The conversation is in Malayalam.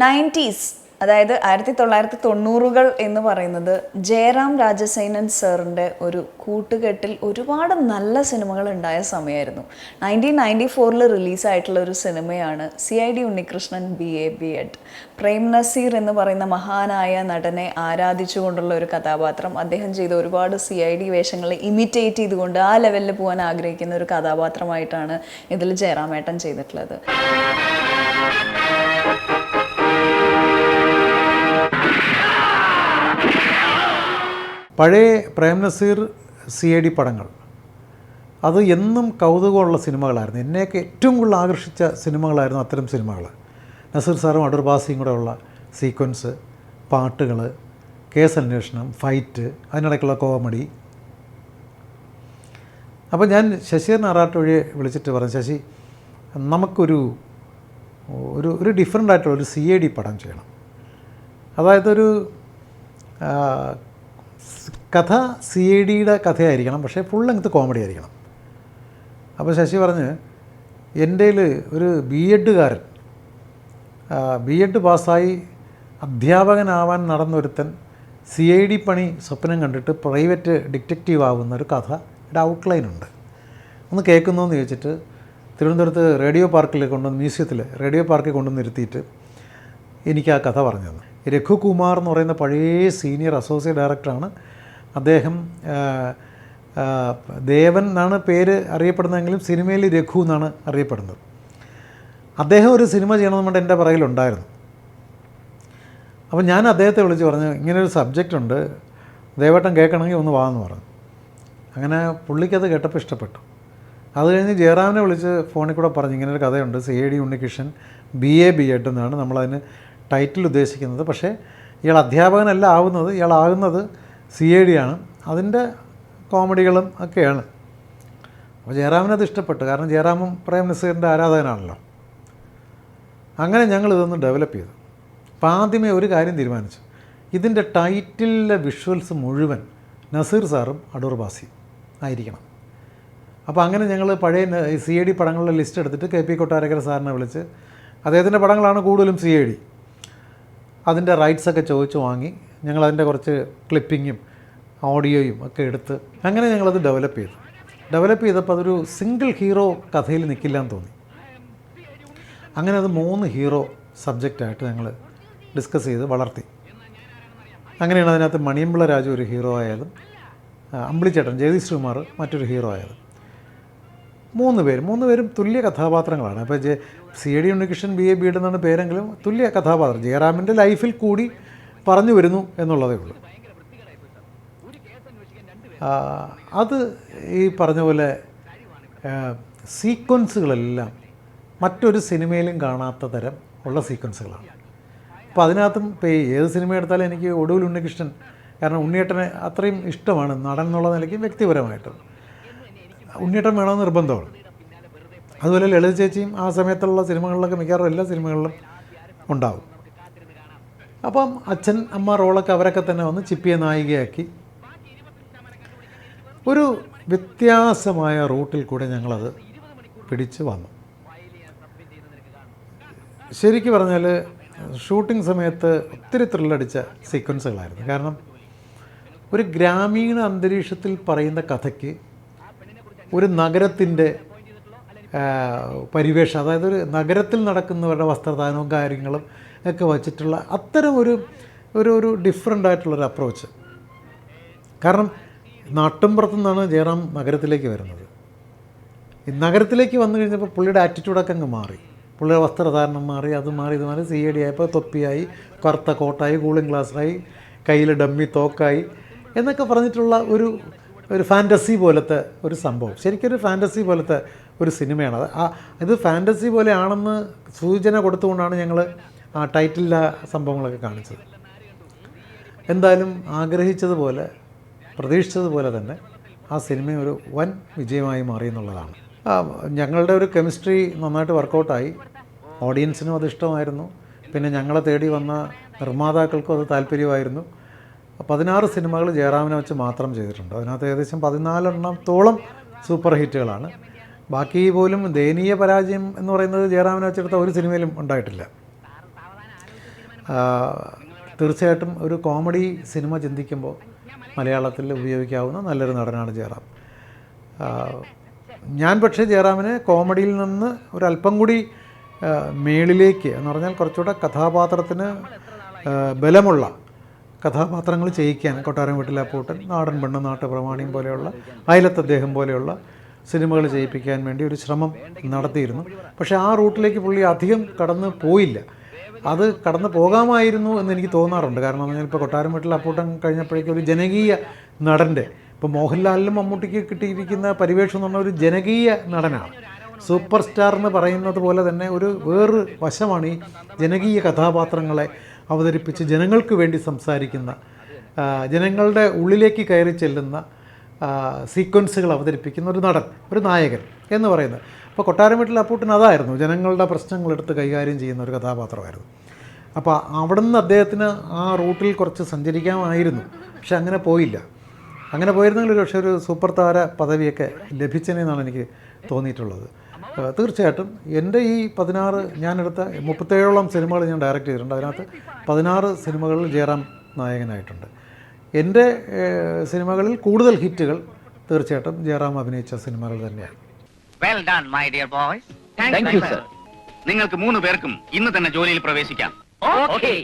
നയൻറ്റീസ് അതായത് 1990-കൾ എന്ന് പറയുന്നത് ജയറാം രാജസേനൻ സാറിൻ്റെ ഒരു കൂട്ടുകെട്ടിൽ ഒരുപാട് നല്ല സിനിമകൾ ഉണ്ടായ സമയമായിരുന്നു. 1994 റിലീസായിട്ടുള്ള ഒരു സിനിമയാണ് CID Unnikrishnan BA B.Ed. Prem Naseer എന്ന് പറയുന്ന മഹാനായ നടനെ ആരാധിച്ചുകൊണ്ടുള്ള ഒരു കഥാപാത്രം. അദ്ദേഹം ചെയ്ത ഒരുപാട് CID വേഷങ്ങളെ ഇമിറ്റേറ്റ് ചെയ്തുകൊണ്ട് ആ ലെവലിൽ പോകാൻ ആഗ്രഹിക്കുന്ന ഒരു കഥാപാത്രമായിട്ടാണ് ഇതിൽ ജയറാമേട്ടൻ ചെയ്തിട്ടുള്ളത്. പഴയ പ്രേം നസീർ CID പടങ്ങൾ അത് എന്നും കൗതുകമുള്ള സിനിമകളായിരുന്നു. എന്നെയൊക്കെ ഏറ്റവും കൂടുതൽ ആകർഷിച്ച സിനിമകളായിരുന്നു അത്തരം സിനിമകൾ. നസീർ സാറും അടൂർ ബാസിയും കൂടെ ഉള്ള സീക്വൻസ്, പാട്ടുകൾ, കേസ് അന്വേഷണം, ഫൈറ്റ്, അതിനിടയ്ക്കുള്ള കോമഡി. അപ്പോൾ ഞാൻ ശശിധരൻ ആറാട്ടുവഴിയെ വിളിച്ചിട്ട് പറഞ്ഞു, ശശി നമുക്കൊരു ഒരു ഡിഫറെൻ്റ് ആയിട്ടുള്ളൊരു CID പടം ചെയ്യണം. അതായത് ഒരു കഥ CIDയുടെ കഥയായിരിക്കണം, പക്ഷേ ഫുൾ ലെങ്ത് കോമഡി ആയിരിക്കണം. അപ്പോൾ ശശി പറഞ്ഞ്, എൻ്റെ ഒരു B.Ed.കാരൻ B.Ed പാസ്സായി അധ്യാപകനാവാൻ നടന്നൊരുത്തൻ CID പണി സ്വപ്നം കണ്ടിട്ട് പ്രൈവറ്റ് ഡിറ്റക്റ്റീവ് ആവുന്ന ഒരു കഥയുടെ ഔട്ട്ലൈനുണ്ട്, ഒന്ന് കേൾക്കുന്നതെന്ന് ചോദിച്ചിട്ട് തിരുവനന്തപുരത്ത് റേഡിയോ പാർക്കിൽ കൊണ്ടുവന്ന് മ്യൂസിയത്തിൽ റേഡിയോ പാർക്കിൽ കൊണ്ടുവന്ന് ഇരുത്തിയിട്ട് എനിക്ക് ആ കഥ പറഞ്ഞു തന്നു. രഘുകുമാർ എന്ന് പറയുന്ന പഴയ സീനിയർ അസോസിയേറ്റ് ഡയറക്ടറാണ്. അദ്ദേഹം ദേവൻ എന്നാണ് പേര് അറിയപ്പെടുന്നതെങ്കിലും സിനിമയിൽ രഘു എന്നാണ് അറിയപ്പെടുന്നത്. അദ്ദേഹം ഒരു സിനിമ ചെയ്യണമെന്നുകൊണ്ട് എൻ്റെ പറയിലുണ്ടായിരുന്നു. അപ്പോൾ ഞാൻ അദ്ദേഹത്തെ വിളിച്ച് പറഞ്ഞു, ഇങ്ങനൊരു സബ്ജക്റ്റ് ഉണ്ട്, ദേവേട്ടൻ കേൾക്കണമെങ്കിൽ ഒന്ന് വാന്ന് പറഞ്ഞു. അങ്ങനെ പുള്ളിക്കത് കേട്ടപ്പോൾ ഇഷ്ടപ്പെട്ടു. അത് കഴിഞ്ഞ് ജയറാമിനെ വിളിച്ച് ഫോണിൽ കൂടെ പറഞ്ഞു, ഇങ്ങനൊരു കഥയുണ്ട്, CID ഉണ്ണികൃഷ്ണൻ BA B.Ed എന്നാണ് നമ്മളതിന് ടൈറ്റിൽ ഉദ്ദേശിക്കുന്നത്. പക്ഷേ ഇയാൾ അധ്യാപകനല്ല ആവുന്നത്, ഇയാളാകുന്നത് CID ആണ്, അതിൻ്റെ കോമഡികളും ഒക്കെയാണ്. അപ്പോൾ ജയറാമിനത് ഇഷ്ടപ്പെട്ടു, കാരണം ജയറാമും പ്രേം നസീറിൻ്റെ ആരാധകനാണല്ലോ. അങ്ങനെ ഞങ്ങളിതൊന്ന് ഡെവലപ്പ് ചെയ്തു. അപ്പോൾ ആദ്യമേ ഒരു കാര്യം തീരുമാനിച്ചു, ഇതിൻ്റെ ടൈറ്റിലിലെ വിഷ്വൽസ് മുഴുവൻ നസീർ സാറും അടൂർ ബാസിയും ആയിരിക്കണം. അപ്പോൾ അങ്ങനെ ഞങ്ങൾ പഴയ CID പടങ്ങളുടെ ലിസ്റ്റ് എടുത്തിട്ട് KP കൊട്ടാരക്കര സാറിനെ വിളിച്ച്, അദ്ദേഹത്തിൻ്റെ പടങ്ങളാണ് കൂടുതലും CID, അതിൻ്റെ റൈറ്റ്സൊക്കെ ചോദിച്ച് വാങ്ങി ഞങ്ങളതിൻ്റെ കുറച്ച് ക്ലിപ്പിങ്ങും ഓഡിയോയും ഒക്കെ എടുത്ത് അങ്ങനെ ഞങ്ങളത് ഡെവലപ്പ് ചെയ്തപ്പോൾ അതൊരു സിംഗിൾ ഹീറോ കഥയിൽ നിൽക്കില്ല എന്ന് തോന്നി. അങ്ങനെ അത് 3 ഹീറോ സബ്ജക്റ്റായിട്ട് ഞങ്ങൾ ഡിസ്കസ് ചെയ്ത് വളർത്തി. അങ്ങനെയാണ് അതിനകത്ത് മണിയമ്പിള്ള രാജു ഒരു ഹീറോ ആയതും അമ്പിളിച്ചേട്ടൻ ജഗദീഷ് കുമാർ മറ്റൊരു ഹീറോ ആയതും. 3 പേരും തുല്യ കഥാപാത്രങ്ങളാണ്. അപ്പോൾ CID ഉണ്ണികൃഷ്ണൻ BA B.Ed എന്നാണ് പേരെങ്കിലും തുല്യ കഥാപാത്രം ജയറാമിൻ്റെ ലൈഫിൽ കൂടി പറഞ്ഞു വരുന്നു എന്നുള്ളതേ ഉള്ളൂ. അത് ഈ പറഞ്ഞ പോലെ സീക്വൻസുകളെല്ലാം മറ്റൊരു സിനിമയിലും കാണാത്ത തരം ഉള്ള സീക്വൻസുകളാണ്. അപ്പോൾ അതിനകത്തും ഇപ്പോൾ ഏത് സിനിമ എടുത്താലും എനിക്ക് ഒടുവിൽ ഉണ്ണികൃഷ്ണൻ, കാരണം ഉണ്ണിയേട്ടനെ അത്രയും ഇഷ്ടമാണ് നടൻ എന്നുള്ള നിലയ്ക്ക് വ്യക്തിപരമായിട്ടും ഉണ്ണിയേട്ടൻ വേണമെന്ന് നിർബന്ധമാണ്. അതുപോലെ ലളിത ചേച്ചിയും ആ സമയത്തുള്ള സിനിമകളിലൊക്കെ മിക്കവാറും എല്ലാ സിനിമകളിലും ഉണ്ടാവും. അപ്പം അച്ഛൻ അമ്മ റോളൊക്കെ അവരൊക്കെ തന്നെ വന്ന് ചിപ്പിയെ നായികയാക്കി ഒരു വ്യത്യാസമായ റൂട്ടിൽ കൂടെ ഞങ്ങളത് പിടിച്ച് വന്നു. ശരിക്കും പറഞ്ഞാൽ ഷൂട്ടിംഗ് സമയത്ത് ഒത്തിരി ത്രില്ലടിച്ച സീക്വൻസുകളായിരുന്നു. കാരണം ഒരു ഗ്രാമീണ അന്തരീക്ഷത്തിൽ പറയുന്ന കഥയ്ക്ക് ഒരു നഗരത്തിൻ്റെ പരിവേഷം, അതായത് ഒരു നഗരത്തിൽ നടക്കുന്നവരുടെ വസ്ത്രദാനവും കാര്യങ്ങളും ഒക്കെ വച്ചിട്ടുള്ള അത്തരം ഒരു ഡിഫറെൻ്റ് ആയിട്ടുള്ളൊരു അപ്രോച്ച്. കാരണം നാട്ടിൻപുറത്തു നിന്നാണ് ജയറാം നഗരത്തിലേക്ക് വരുന്നത്. ഈ നഗരത്തിലേക്ക് വന്നു കഴിഞ്ഞപ്പോൾ പുള്ളിയുടെ ആറ്റിറ്റ്യൂഡൊക്കെ അങ്ങ് മാറി, പുള്ളിയുടെ വസ്ത്രധാരണം മാറി, ഇത് മാറി CID ആയപ്പോൾ തൊപ്പിയായി, കറുത്ത കോട്ടായി, കൂളിംഗ് ഗ്ലാസ്സായി, കയ്യിൽ ഡമ്മി തോക്കായി എന്നൊക്കെ പറഞ്ഞിട്ടുള്ള ഒരു ഫാൻറ്റസി പോലത്തെ ഒരു സംഭവം. ശരിക്കൊരു ഫാൻറ്റസി പോലത്തെ ഒരു സിനിമയാണ് ഇത് ഫാൻറ്റസി പോലെയാണെന്ന് സൂചന കൊടുത്തുകൊണ്ടാണ് ഞങ്ങൾ ആ ടൈറ്റിലിലെ സംഭവങ്ങളൊക്കെ കാണിച്ചത്. എന്തായാലും ആഗ്രഹിച്ചതുപോലെ പ്രതീക്ഷിച്ചതുപോലെ തന്നെ ആ സിനിമ ഒരു വൻ വിജയമായി മാറി എന്നുള്ളതാണ്. ഞങ്ങളുടെ ഒരു കെമിസ്ട്രി നന്നായിട്ട് വർക്കൗട്ടായി, ഓഡിയൻസിനും അത് ഇഷ്ടമായിരുന്നു, പിന്നെ ഞങ്ങളെ തേടി വന്ന നിർമ്മാതാക്കൾക്കും അത് താല്പര്യമായിരുന്നു. 16 സിനിമകൾ ജയറാമിനെ വെച്ച് മാത്രം ചെയ്തിട്ടുണ്ട്. അതിനകത്ത് ഏകദേശം 14 സൂപ്പർ ഹിറ്റുകളാണ്. ബാക്കി പോലും ദയനീയ പരാജയം എന്ന് പറയുന്നത് ജയറാമിനെ വെച്ചെടുത്ത ഒരു സിനിമയിലും ഉണ്ടായിട്ടില്ല. തീർച്ചയായിട്ടും ഒരു കോമഡി സിനിമ ചിന്തിക്കുമ്പോൾ മലയാളത്തിൽ ഉപയോഗിക്കാവുന്ന നല്ലൊരു നടനാണ് ജയറാം. ഞാൻ പക്ഷേ ജയറാമിനെ കോമഡിയിൽ നിന്ന് ഒരല്പം കൂടി മേളിലേക്ക് എന്ന് പറഞ്ഞാൽ കുറച്ചുകൂടെ കഥാപാത്രത്തിന് ബലമുള്ള കഥാപാത്രങ്ങൾ ചെയ്യിക്കാൻ കൊട്ടാരം വീട്ടിലെ അപ്പൂട്ടൻ, നാടൻ പെണ്ണ്, നാട്ടുപ്രമാണിയും പോലെയുള്ള, അയലത്ത് അദ്ദേഹം പോലെയുള്ള സിനിമകൾ ചെയ്യിപ്പിക്കാൻ വേണ്ടി ഒരു ശ്രമം നടത്തിയിരുന്നു. പക്ഷേ ആ റൂട്ടിലേക്ക് പുള്ളി അധികം കടന്നു പോയില്ല. അത് കടന്നു പോകാമായിരുന്നു എന്ന് എനിക്ക് തോന്നാറുണ്ട്. കാരണം എന്ന് പറഞ്ഞാൽ ഇപ്പോൾ കൊട്ടാരം വീട്ടിലെ അപ്പൂട്ടൻ കഴിഞ്ഞപ്പോഴേക്കും ഒരു ജനകീയ നടൻ്റെ, ഇപ്പോൾ മോഹൻലാലിനും മമ്മൂട്ടിക്ക് കിട്ടിയിരിക്കുന്ന പരിവേഷം എന്ന് പറഞ്ഞാൽ ഒരു ജനകീയ നടനാണ്. സൂപ്പർ സ്റ്റാർ എന്ന് പറയുന്നത് പോലെ തന്നെ ഒരു വേറൊരു വശമാണ് ഈ ജനകീയ കഥാപാത്രങ്ങളെ അവതരിപ്പിച്ച് ജനങ്ങൾക്ക് വേണ്ടി സംസാരിക്കുന്ന, ജനങ്ങളുടെ ഉള്ളിലേക്ക് കയറി ചെല്ലുന്ന സീക്വൻസുകൾ അവതരിപ്പിക്കുന്ന ഒരു നടൻ, ഒരു നായകൻ എന്ന് പറയുന്നത്. അപ്പോൾ കൊട്ടാരം വീട്ടിലെ അപ്പൂട്ടൻ അതായിരുന്നു, ജനങ്ങളുടെ പ്രശ്നങ്ങളെടുത്ത് കൈകാര്യം ചെയ്യുന്ന ഒരു കഥാപാത്രമായിരുന്നു. അപ്പോൾ അവിടെ നിന്ന് അദ്ദേഹത്തിന് ആ റൂട്ടിൽ കുറച്ച് സഞ്ചരിക്കാമായിരുന്നു. പക്ഷെ അങ്ങനെ പോയില്ല. അങ്ങനെ പോയിരുന്നെങ്കിൽ പക്ഷേ ഒരു സൂപ്പർ താര പദവിയൊക്കെ ലഭിച്ചെന്നാണ് എനിക്ക് തോന്നിയിട്ടുള്ളത്. തീർച്ചയായിട്ടും എൻ്റെ ഈ 16 ഞാനെടുത്ത 37ഓളം സിനിമകൾ ഞാൻ ഡയറക്റ്റ് ചെയ്തിട്ടുണ്ട്. അതിനകത്ത് 16 സിനിമകളിൽ ജയറാം നായകനായിട്ടുണ്ട്. എൻ്റെ സിനിമകളിൽ കൂടുതൽ ഹിറ്റുകൾ തീർച്ചയായിട്ടും ജയറാം അഭിനയിച്ച സിനിമകൾ തന്നെയാണ്. Well done, my dear boys. Thank you, sir. നിങ്ങൾക്ക് 3 പേർക്കും ഇന്ന് തന്നെ ജോലിയിൽ പ്രവേശിക്കാം. Okay.